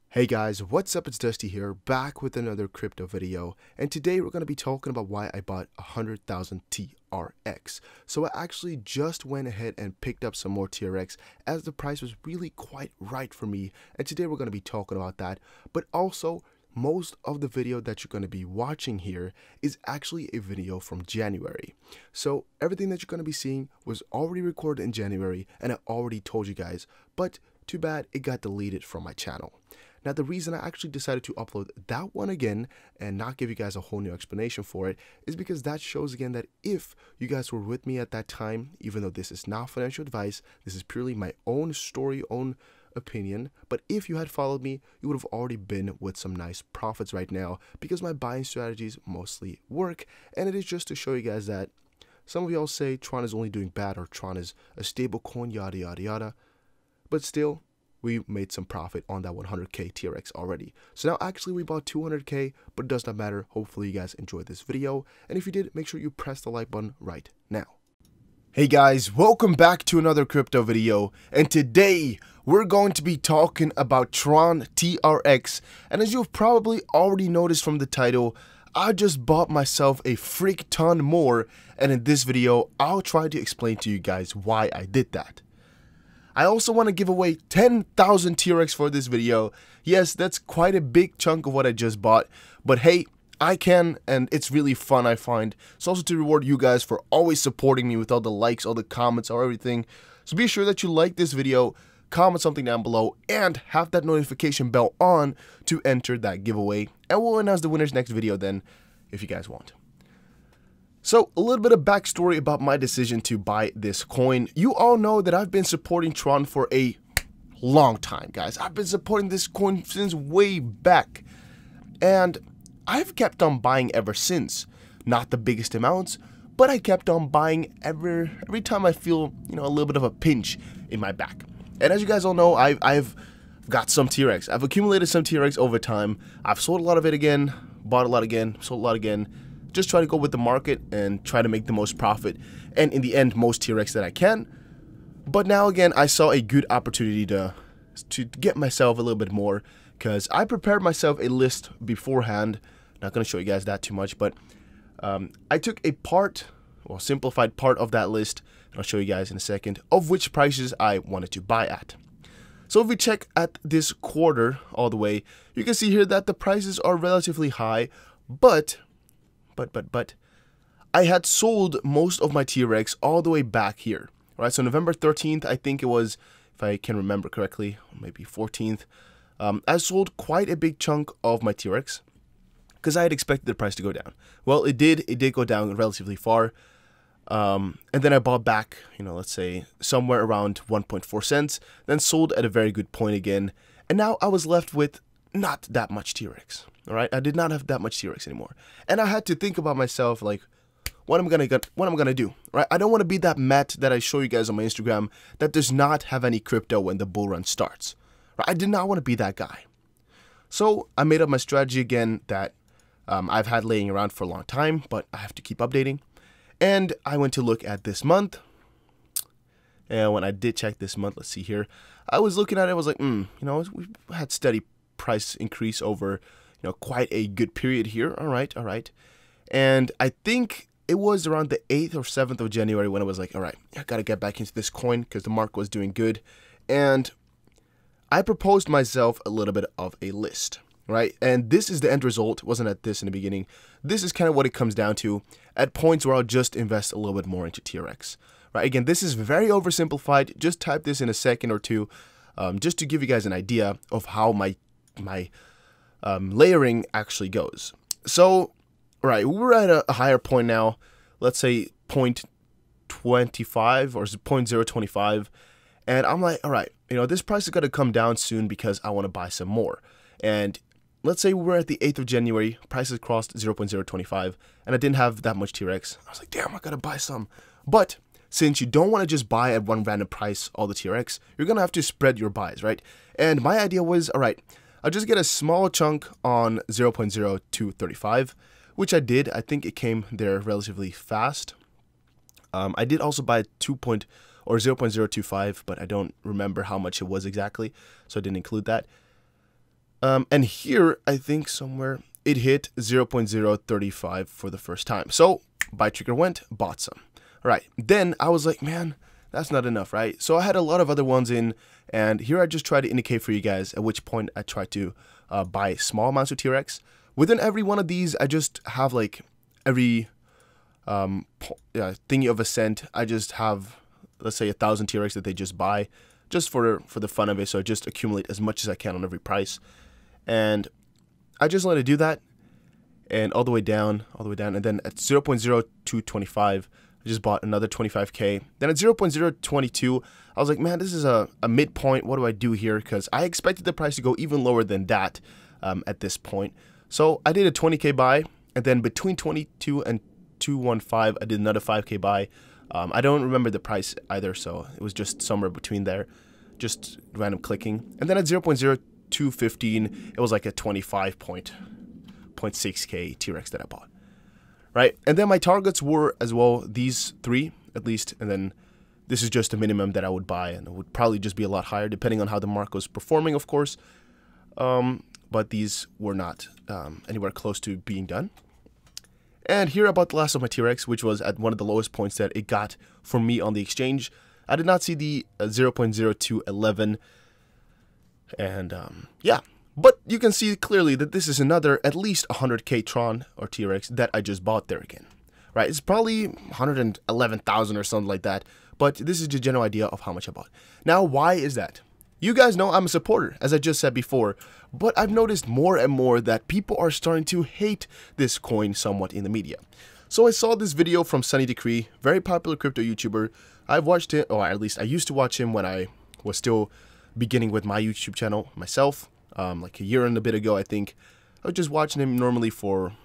Hey guys, what's up? It's Dusty here, back with another crypto video, and today we're going to be talking about why I bought 100,000 TRX. So I actually just went ahead and picked up some more TRX as the price was really quite right for me, and today we're going to be talking about that. But also, most of the video that you're going to be watching here is actually a video from January. So everything that you're going to be seeing was already recorded in January, and I already told you guys, but too bad it got deleted from my channel. Now, the reason I actually decided to upload that one again and not give you guys a whole new explanation for it is because that shows again that if you guys were with me at that time, even though this is not financial advice, this is purely my own story, own opinion, but if you had followed me, you would have already been with some nice profits right now because my buying strategies mostly work, and it is just to show you guys that some of y'all say Tron is only doing bad or Tron is a stable coin, yada yada yada, but still, we made some profit on that 100k TRX already. So now actually we bought 200k, but it does not matter. Hopefully you guys enjoyed this video, and if you did, make sure you press the like button right now. Hey guys, welcome back to another crypto video, and today we're going to be talking about Tron TRX, and as you've probably already noticed from the title, I just bought myself a freak ton more, and in this video I'll try to explain to you guys why I did that. I also want to give away 10,000 TRX for this video. Yes, that's quite a big chunk of what I just bought, but hey, I can, and it's really fun, I find. It's also to reward you guys for always supporting me with all the likes, all the comments, or everything. So be sure that you like this video, comment something down below, and have that notification bell on to enter that giveaway. And we'll announce the winners next video then, if you guys want. So, a little bit of backstory about my decision to buy this coin. You all know that I've been supporting Tron for a long time, guys. I've been supporting this coin since way back. And I've kept on buying ever since. Not the biggest amounts, but I kept on buying every time I feel, a little bit of a pinch in my back. And as you guys all know, I've got some TRX. I've accumulated some TRX over time. I've sold a lot of it again, bought a lot again, sold a lot again. Just try to go with the market and try to make the most profit, and in the end, most TRX that I can. But now again, I saw a good opportunity to get myself a little bit more, because I prepared myself a list beforehand. Not going to show you guys that too much, but I took a simplified part of that list, and I'll show you guys in a second, of which prices I wanted to buy at. So if we check at this quarter all the way, you can see here that the prices are relatively high, but I had sold most of my TRX all the way back here, right? So November 13th, I think it was, if I can remember correctly, maybe 14th, I sold quite a big chunk of my TRX because I had expected the price to go down. Well, it did go down relatively far, and then I bought back, let's say somewhere around 1.4 cents, then sold at a very good point again, and now I was left with not that much TRX. All right, I did not have that much TRX anymore, and I had to think about myself, like, what am I gonna do? Right? I don't want to be that Matt that I show you guys on my Instagram that does not have any crypto when the bull run starts. Right? I did not want to be that guy. So I made up my strategy again that I've had laying around for a long time, but I have to keep updating. And I went to look at this month, and when I did check this month, let's see here, I was looking at it. I was like, we've had steady price increase over quite a good period here. All right. And I think it was around the 8th or 7th of January when I was like, all right, I got to get back into this coin because the market was doing good. And I proposed myself a little bit of a list, right? And this is the end result. It wasn't at this in the beginning. This is kind of what it comes down to at points where I'll just invest a little bit more into TRX, right? Again, this is very oversimplified. Just type this in a second or two, just to give you guys an idea of how my layering actually goes. So, right, we're at a higher point now. Let's say 0.25 or 0.025, and I'm like, all right, this price is gonna come down soon because I want to buy some more. And let's say we're at the 8th of January, prices crossed 0.025, and I didn't have that much TRX. I was like, damn, I gotta buy some. But since you don't want to just buy at one random price all the TRX, you're gonna have to spread your buys, right? And my idea was, all right, I'll just get a small chunk on 0.0235, which I did. I think it came there relatively fast. I did also buy 0.025, but I don't remember how much it was exactly, so I didn't include that. And here, I think somewhere, it hit 0.035 for the first time. So, buy trigger went, bought some. All right, then I was like, man, that's not enough, right? So I had a lot of other ones in, and here I just try to indicate for you guys at which point I try to buy small amounts of TRX. Within every one of these, I just have like every thingy of a cent. I just have, let's say, 1,000 TRX that they just buy, just for the fun of it. So I just accumulate as much as I can on every price, and I just let it do that, and all the way down, and then at 0.0225. I just bought another 25k. Then at 0.022, I was like, man, this is a midpoint. What do I do here? Because I expected the price to go even lower than that at this point. So I did a 20k buy, and then between 22 and 215, I did another 5k buy. I don't remember the price either, so it was just somewhere between there, just random clicking. And then at 0.0215, it was like a 25.6k TRX that I bought. Right, and then my targets were as well these three at least, and then this is just a minimum that I would buy, and it would probably just be a lot higher depending on how the market was performing, of course. But these were not anywhere close to being done. And here about the last of my TRX, which was at one of the lowest points that it got for me on the exchange. I did not see the 0.0211, and yeah. But you can see clearly that this is another at least 100k Tron or TRX that I just bought there again, right? It's probably 111,000 or something like that, but this is the general idea of how much I bought. Now, why is that? You guys know I'm a supporter, as I just said before, but I've noticed more and more that people are starting to hate this coin somewhat in the media. So I saw this video from Sunny Decree, very popular crypto YouTuber. I've watched it, or at least I used to watch him when I was still beginning with my YouTube channel myself. Like a year and a bit ago, I think. I was just watching him normally for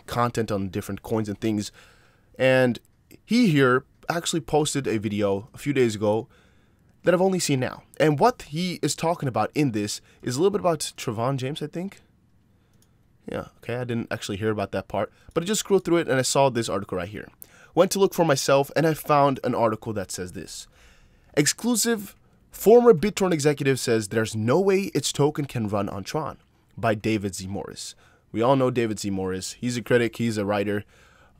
content on different coins and things. And he here actually posted a video a few days ago that I've only seen now. And what he is talking about in this is a little bit about Tron James, I think. Yeah, okay, I didn't actually hear about that part. But I just scrolled through it and I saw this article right here. Went to look for myself and I found an article that says this. Exclusive. Former BitTorrent executive says there's no way its token can run on Tron, by David Saylor. We all know David Saylor. He's a critic. He's a writer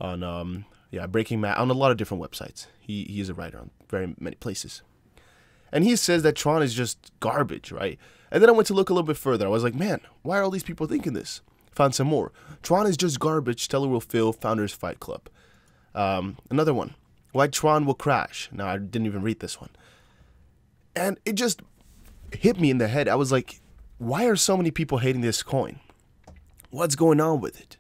on Breaking Math, on a lot of different websites. He is a writer on very many places. And he says that Tron is just garbage, right? And then I went to look a little bit further. I was like, man, why are all these people thinking this? Found some more. Tron is just garbage. Stellar will fail. Founders Fight Club. Another one. Why Tron will crash. Now, I didn't even read this one. And it just hit me in the head. I was like, why are so many people hating this coin? What's going on with it?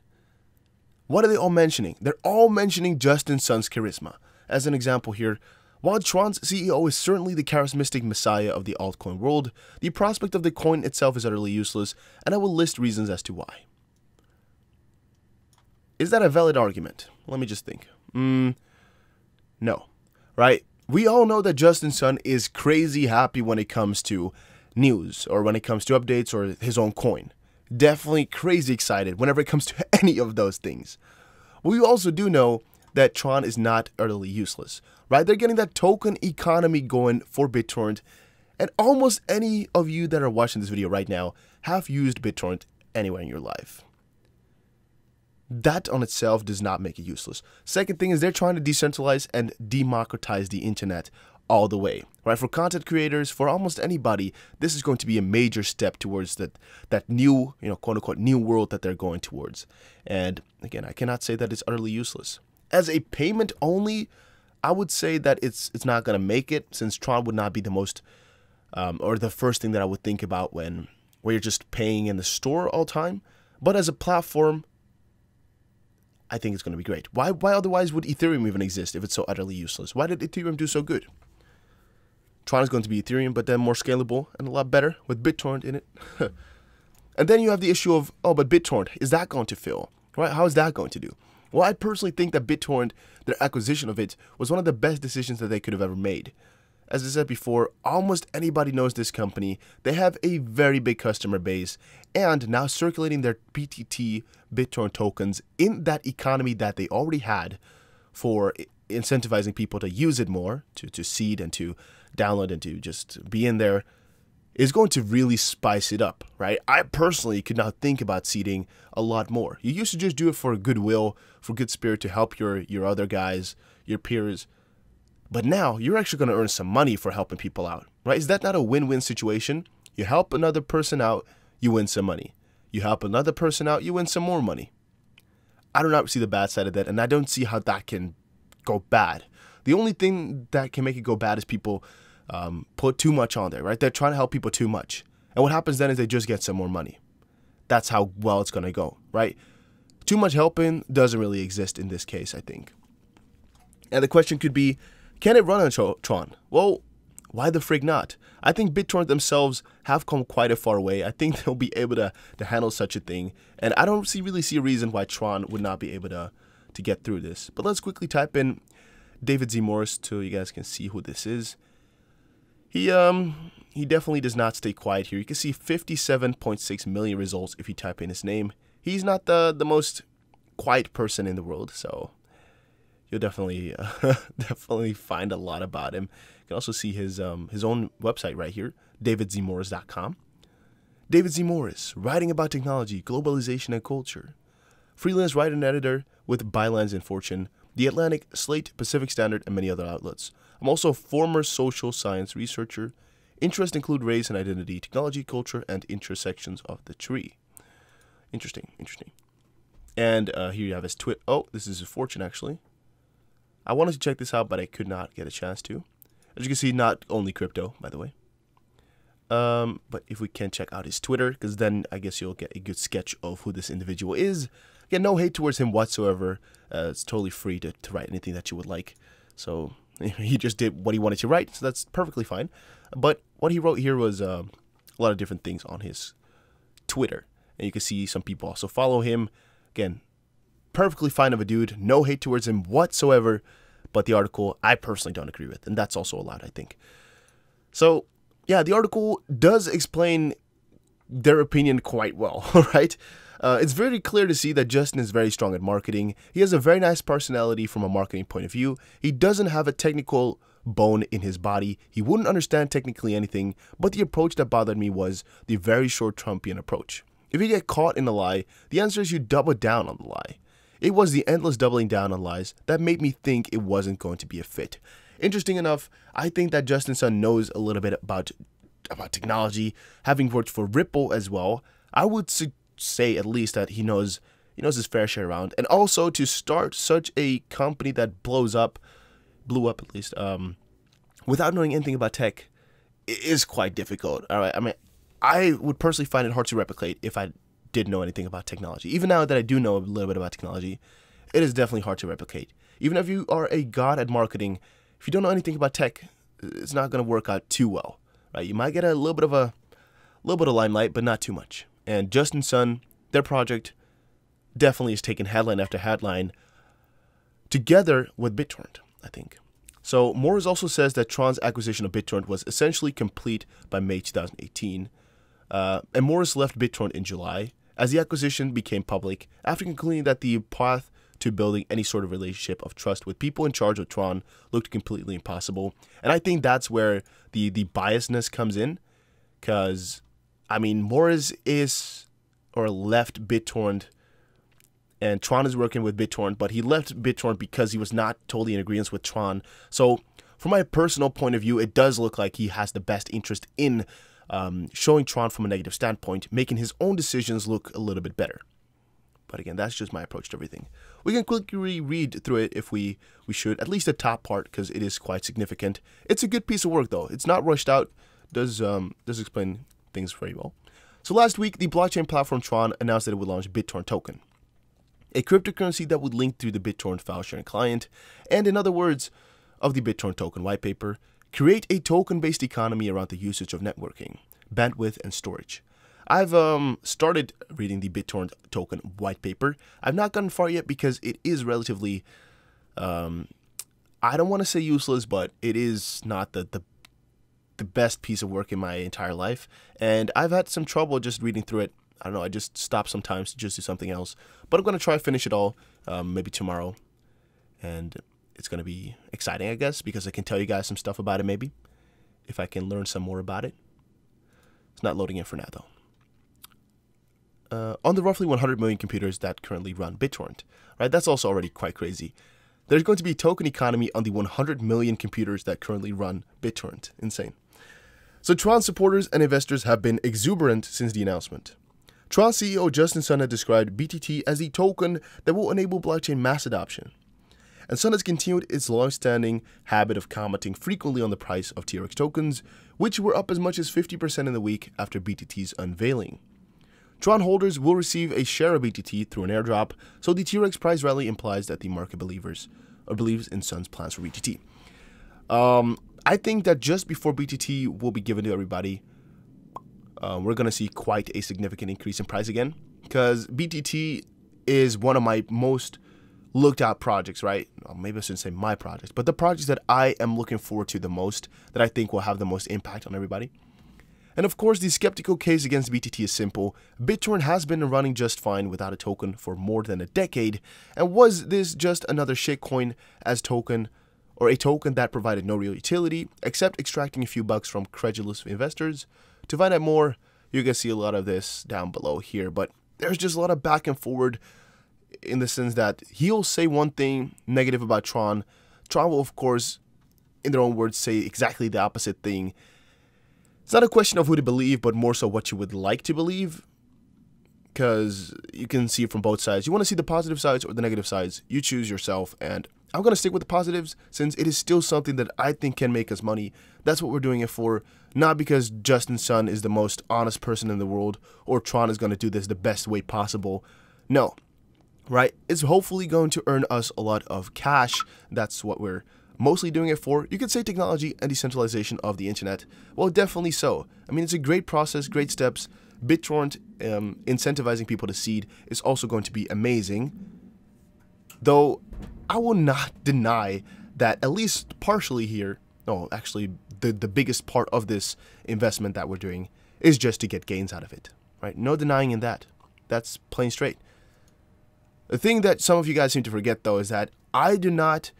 What are they all mentioning? They're all mentioning Justin Sun's charisma. As an example here, while Tron's CEO is certainly the charismatic messiah of the altcoin world, the prospect of the coin itself is utterly useless, and I will list reasons as to why. Is that a valid argument? Let me just think. No. Right? We all know that Justin Sun is crazy happy when it comes to news or when it comes to updates or his own coin. Definitely crazy excited whenever it comes to any of those things. We also do know that Tron is not utterly useless, right? They're getting that token economy going for BitTorrent, and almost any of you that are watching this video right now have used BitTorrent anywhere in your life. That on itself does not make it useless. Second thing is they're trying to decentralize and democratize the internet all the way, right? For content creators, for almost anybody, this is going to be a major step towards that new, quote unquote, new world that they're going towards. And again, I cannot say that it's utterly useless. As a payment only, I would say that it's not going to make it, since Tron would not be the most or the first thing that I would think about where you're just paying in the store all the time. But as a platform, I think it's going to be great. Why otherwise would Ethereum even exist if it's so utterly useless? Why did Ethereum do so good? Tron is going to be Ethereum, but then more scalable and a lot better with BitTorrent in it. And then you have the issue of, oh, but BitTorrent, is that going to fail? Right? How is that going to do? Well, I personally think that BitTorrent, their acquisition of it, was one of the best decisions that they could have ever made. As I said before, almost anybody knows this company. They have a very big customer base, and now circulating their BTT BitTorrent tokens in that economy that they already had for incentivizing people to use it more, to seed and to download and to just be in there, is going to really spice it up, right? I personally could now think about seeding a lot more. You used to just do it for goodwill, for good spirit, to help your other guys, your peers. But now you're actually going to earn some money for helping people out, right? Is that not a win-win situation? You help another person out, you win some money. You help another person out, you win some more money. I do not see the bad side of that, and I don't see how that can go bad. The only thing that can make it go bad is people put too much on there, right? They're trying to help people too much. And what happens then is they just get some more money. That's how well it's going to go, right? Too much helping doesn't really exist in this case, I think. And the question could be, can it run on Tron? Well, why the frig not? I think BitTorrent themselves have come quite a far way. I think they'll be able to handle such a thing. And I don't really see a reason why Tron would not be able to get through this. But let's quickly type in David Saylor so you guys can see who this is. He definitely does not stay quiet here. You can see 57.6 million results if you type in his name. He's not the most quiet person in the world, so you'll definitely definitely find a lot about him. You can also see his own website right here, davidsaylor.com. David Saylor, writing about technology, globalization, and culture. Freelance writer and editor with bylines in Fortune, The Atlantic, Slate, Pacific Standard, and many other outlets. I'm also a former social science researcher. Interests include race and identity, technology, culture, and intersections of the tree. Interesting, interesting. And here you have his Twitter. Oh, this is his Fortune, actually. I wanted to check this out, but I could not get a chance to. As you can see, not only crypto, by the way. But if we can check out his Twitter, because then I guess you'll get a good sketch of who this individual is. Again, no hate towards him whatsoever. It's totally free to write anything that you would like. So he just did what he wanted to write, so that's perfectly fine. But what he wrote here was a lot of different things on his Twitter. And you can see some people also follow him. Again, perfectly fine of a dude. No hate towards him whatsoever. But the article, I personally don't agree with. And that's also allowed, I think. So, yeah, the article does explain their opinion quite well, right? It's very clear to see that Justin is very strong at marketing. He has a very nice personality from a marketing point of view. He doesn't have a technical bone in his body. He wouldn't understand technically anything, but the approach that bothered me was the very short Trumpian approach. If you get caught in a lie, the answer is you double down on the lie. It was the endless doubling down on lies that made me think it wasn't going to be a fit. Interesting enough, I think that Justin Sun knows a little bit about technology, having worked for Ripple as well. I would say at least that he knows his fair share around. And also to start such a company that blew up at least, without knowing anything about tech is quite difficult. All right, I mean, I would personally find it hard to replicate if I didn't know anything about technology. Even now that I do know a little bit about technology, it is definitely hard to replicate. Even if you are a god at marketing, if you don't know anything about tech, it's not going to work out too well, right? You might get a little bit of limelight, but not too much. And Justin Sun, their project definitely is taking headline after headline together with BitTorrent, I think. So Morris also says that Tron's acquisition of BitTorrent was essentially complete by May 2018. And Morris left BitTorrent in July as the acquisition became public after concluding that the path to building any sort of relationship of trust with people in charge of Tron looked completely impossible. And I think that's where the biasness comes in, because I mean, Morris left BitTorrent, and Tron is working with BitTorrent, but he left BitTorrent because he was not totally in agreement with Tron. So from my personal point of view, it does look like he has the best interest in showing Tron from a negative standpoint, making his own decisions look a little bit better. But again, that's just my approach to everything. We can quickly read through it if we should, at least the top part, because it is quite significant. It's a good piece of work, though. It's not rushed out. Does explain things very well. So last week, the blockchain platform Tron announced that it would launch BitTorrent token, a cryptocurrency that would link through the BitTorrent file sharing client, and in other words of the BitTorrent token white paper, create a token-based economy around the usage of networking, bandwidth, and storage. I've started reading the BitTorrent token white paper. I've not gotten far yet because it is relatively, I don't want to say useless, but it is not the best piece of work in my entire life. And I've had some trouble just reading through it. I don't know, I just stop sometimes to just do something else. But I'm going to try to finish it all, maybe tomorrow. And it's going to be exciting, I guess, because I can tell you guys some stuff about it maybe, if I can learn some more about it. It's not loading in for now, though. On the roughly 100 million computers that currently run BitTorrent, right? That's also already quite crazy. There's going to be a token economy on the 100 million computers that currently run BitTorrent. Insane. So Tron supporters and investors have been exuberant since the announcement. Tron CEO Justin Sun has described BTT as the token that will enable blockchain mass adoption. And Sun has continued its long-standing habit of commenting frequently on the price of TRX tokens, which were up as much as 50% in the week after BTT's unveiling. Tron holders will receive a share of BTT through an airdrop, so the TRX price rally implies that the market believes in Sun's plans for BTT. I think that just before BTT will be given to everybody, we're going to see quite a significant increase in price again, because BTT is one of my most looked at projects, right? Well, maybe I shouldn't say my projects, but the projects that I am looking forward to the most, that I think will have the most impact on everybody. And of course, the skeptical case against BTT is simple. BitTorrent has been running just fine without a token for more than a decade, and was this just another shitcoin as token, or a token that provided no real utility, except extracting a few bucks from credulous investors? To find out more, you can see a lot of this down below here, but there's just a lot of back and forward in the sense that he'll say one thing negative about Tron. Tron will, of course, in their own words, say exactly the opposite thing. It's not a question of who to believe, but more so what you would like to believe, because you can see it from both sides. You want to see the positive sides or the negative sides. You choose yourself, and I'm going to stick with the positives since it is still something that I think can make us money. That's what we're doing it for, not because Justin Sun is the most honest person in the world or Tron is going to do this the best way possible. No, right? It's hopefully going to earn us a lot of cash. That's what we're mostly doing it for. You could say technology and decentralization of the internet. Well, definitely so. I mean, it's a great process, great steps. BitTorrent incentivizing people to seed is also going to be amazing. Though, I will not deny that at least partially here, no, actually the biggest part of this investment that we're doing is just to get gains out of it, right? No denying in that. That's plain straight. The thing that some of you guys seem to forget, though, is that I do not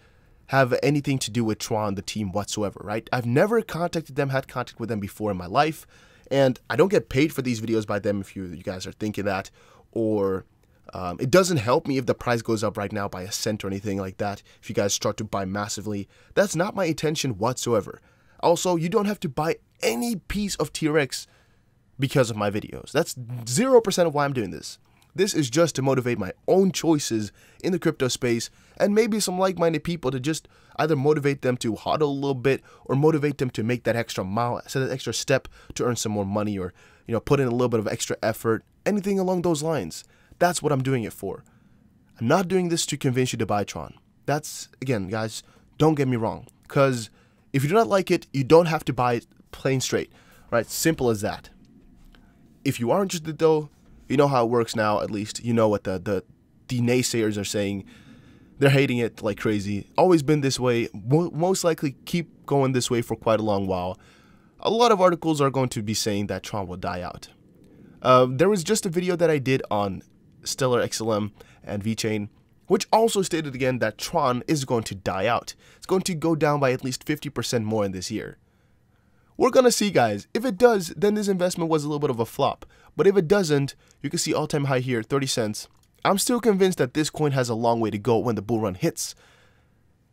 have anything to do with Tron, the team, whatsoever, right? I've never contacted them, had contact with them before in my life, and I don't get paid for these videos by them if you guys are thinking that, or it doesn't help me if the price goes up right now by a cent or anything like that. If you guys start to buy massively, that's not my intention whatsoever. Also, you don't have to buy any piece of TRX because of my videos. That's 0% of why I'm doing this. This is just to motivate my own choices in the crypto space, and maybe some like-minded people to just either motivate them to hodl a little bit or motivate them to make that extra mile, set that extra step to earn some more money, or put in a little bit of extra effort, anything along those lines. That's what I'm doing it for. I'm not doing this to convince you to buy Tron. That's, again, guys, don't get me wrong, because if you do not like it, you don't have to buy it, plain straight, right? Simple as that. If you are interested, though, you know how it works now, at least. You know what the naysayers are saying. They're hating it like crazy. Always been this way. Most likely keep going this way for quite a long while. A lot of articles are going to be saying that Tron will die out. There was just a video that I did on Stellar XLM and VeChain, which also stated again that Tron is going to die out. It's going to go down by at least 50% more in this year. We're going to see, guys. If it does, then this investment was a little bit of a flop. But if it doesn't, you can see all-time high here, 30 cents. I'm still convinced that this coin has a long way to go when the bull run hits,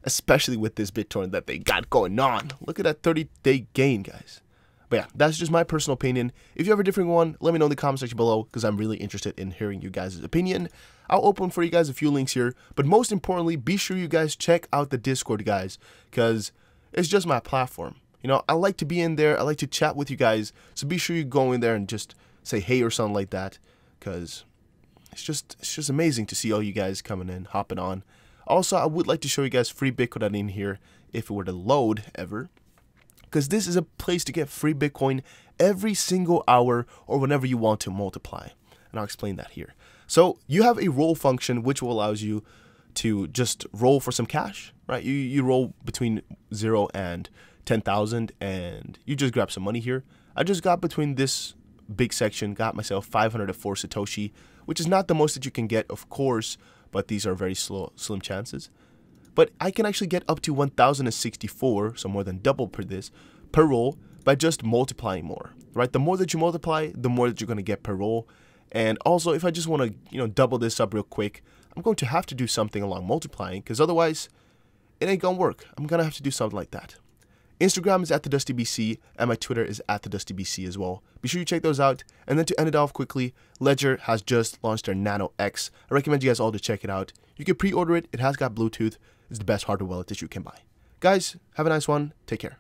especially with this BitTorrent that they got going on. Look at that 30-day gain, guys. But yeah, that's just my personal opinion. If you have a different one, let me know in the comment section below, because I'm really interested in hearing you guys' opinion. I'll open for you guys a few links here, but most importantly, be sure you guys check out the Discord, guys, because it's just my platform. I like to be in there. I like to chat with you guys, so be sure you go in there and just say hey or something like that, because it's just amazing to see all you guys coming in, hopping on. Also, I would like to show you guys free Bitcoin in here if it were to load ever, because this is a place to get free Bitcoin every single hour or whenever you want to multiply, and I'll explain that here. So you have a roll function which will allow you to just roll for some cash, right? You roll between 0 and 10,000 and you just grab some money here. I just got between this big section, got myself 504 Satoshi, which is not the most that you can get, of course, but these are very slim chances. but I can actually get up to 1064, so more than double per roll by just multiplying more, right? The more that you multiply, the more that you're going to get per roll. And also, if I just want to, double this up real quick, I'm going to have to do something along multiplying, because otherwise it ain't gonna work. I'm gonna have to do something like that. Instagram is @thedustybc, and my Twitter is @thedustybc as well. Be sure you check those out. And then to end it off quickly, Ledger has just launched their Nano X. I recommend you guys all to check it out. You can pre-order it. It has got Bluetooth. It's the best hardware wallet that you can buy. Guys, have a nice one. Take care.